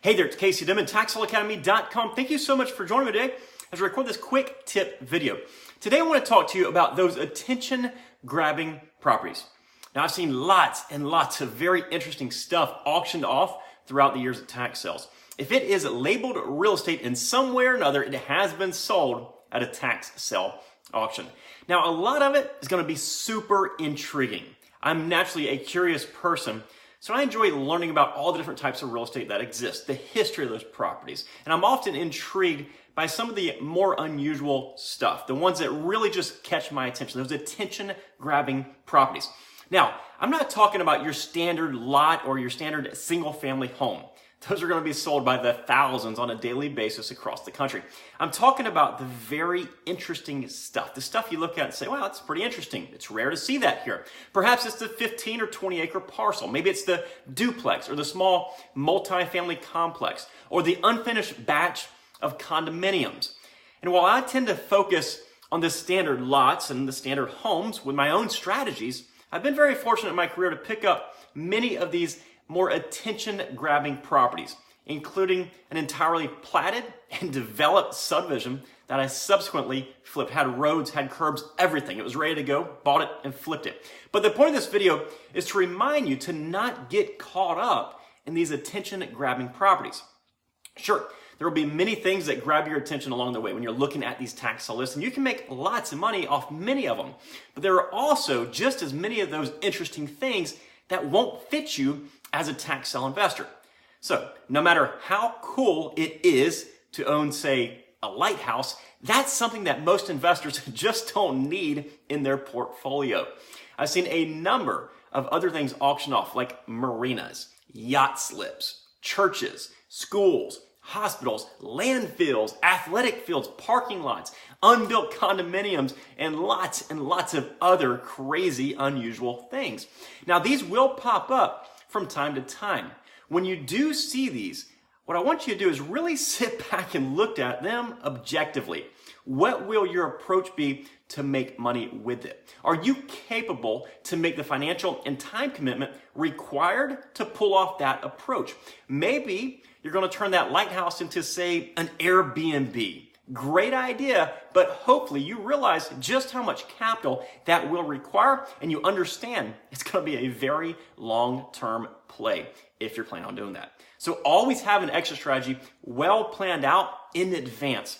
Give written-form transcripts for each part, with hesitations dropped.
Hey there, it's Casey Dimon, TaxLawAcademy.com. Thank you so much for joining me today as I record this quick tip video. Today I want to talk to you about those attention-grabbing properties. Now I've seen lots and lots of very interesting stuff auctioned off throughout the years at tax sales. If it is labeled real estate in some way or another, it has been sold at a tax sale auction. Now a lot of it is going to be super intriguing. I'm naturally a curious person, so I enjoy learning about all the different types of real estate that exist, the history of those properties. And I'm often intrigued by some of the more unusual stuff, the ones that really just catch my attention, those attention-grabbing properties. Now, I'm not talking about your standard lot or your standard single-family home. Those are going to be sold by the thousands on a daily basis across the country. I'm talking about the very interesting stuff, the stuff you look at and say, wow, that's pretty interesting. It's rare to see that here. Perhaps it's the 15 or 20 acre parcel. Maybe it's the duplex or the small multifamily complex or the unfinished batch of condominiums. And while I tend to focus on the standard lots and the standard homes with my own strategies, I've been very fortunate in my career to pick up many of these more attention-grabbing properties, including an entirely platted and developed subdivision that I subsequently flipped. Had roads, had curbs, everything. It was ready to go, bought it, and flipped it. But the point of this video is to remind you to not get caught up in these attention-grabbing properties. Sure, there will be many things that grab your attention along the way when you're looking at these tax sale lists, and you can make lots of money off many of them. But there are also just as many of those interesting things that won't fit you as a tax sale investor. So no matter how cool it is to own, say, a lighthouse, that's something that most investors just don't need in their portfolio. I've seen a number of other things auctioned off, like marinas, yacht slips, churches, schools, hospitals, landfills, athletic fields, parking lots, unbuilt condominiums, and lots of other crazy, unusual things. Now, these will pop up from time to time. When you do see these, what I want you to do is really sit back and look at them objectively. What will your approach be to make money with it? Are you capable to make the financial and time commitment required to pull off that approach? Maybe you're going to turn that lighthouse into, say, an Airbnb. Great idea, but hopefully you realize just how much capital that will require, and you understand it's going to be a very long-term play if you're planning on doing that. So always have an exit strategy well planned out in advance.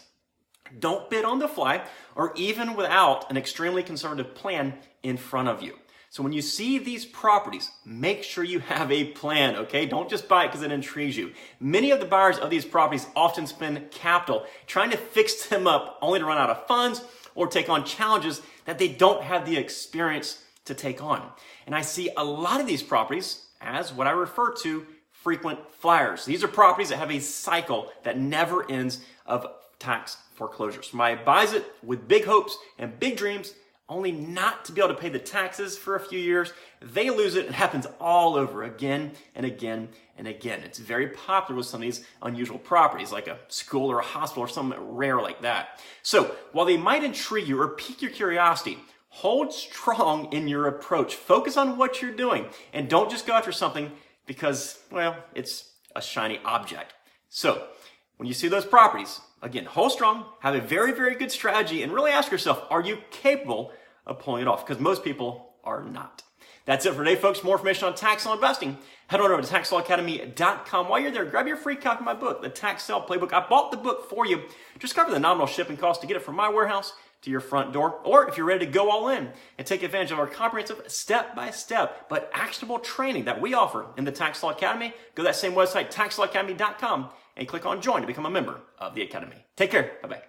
Don't bid on the fly or even without an extremely conservative plan in front of you. So when you see these properties, make sure you have a plan, okay? Don't just buy it because it intrigues you. Many of the buyers of these properties often spend capital trying to fix them up only to run out of funds or take on challenges that they don't have the experience to take on. And I see a lot of these properties as what I refer to frequent flyers. These are properties that have a cycle that never ends of tax foreclosure. Somebody buys it with big hopes and big dreams, only not to be able to pay the taxes for a few years. They lose it. It happens all over again and again and again. It's very popular with some of these unusual properties, like a school or a hospital or something rare like that. So while they might intrigue you or pique your curiosity, hold strong in your approach. Focus on what you're doing and don't just go after something because, well, it's a shiny object. So when you see those properties, again, hold strong, have a very, very good strategy, and really ask yourself, are you capable of pulling it off? Because most people are not. That's it for today, folks. For more information on tax law investing, head on over to TaxLawAcademy.com. While you're there, grab your free copy of my book, The Tax Sale Playbook. I bought the book for you. Just cover the nominal shipping cost to get it from my warehouse to your front door. Or if you're ready to go all in and take advantage of our comprehensive step-by-step but actionable training that we offer in the Tax Law Academy, go to that same website, TaxLawAcademy.com, and click on Join to become a member of the Academy. Take care. Bye-bye.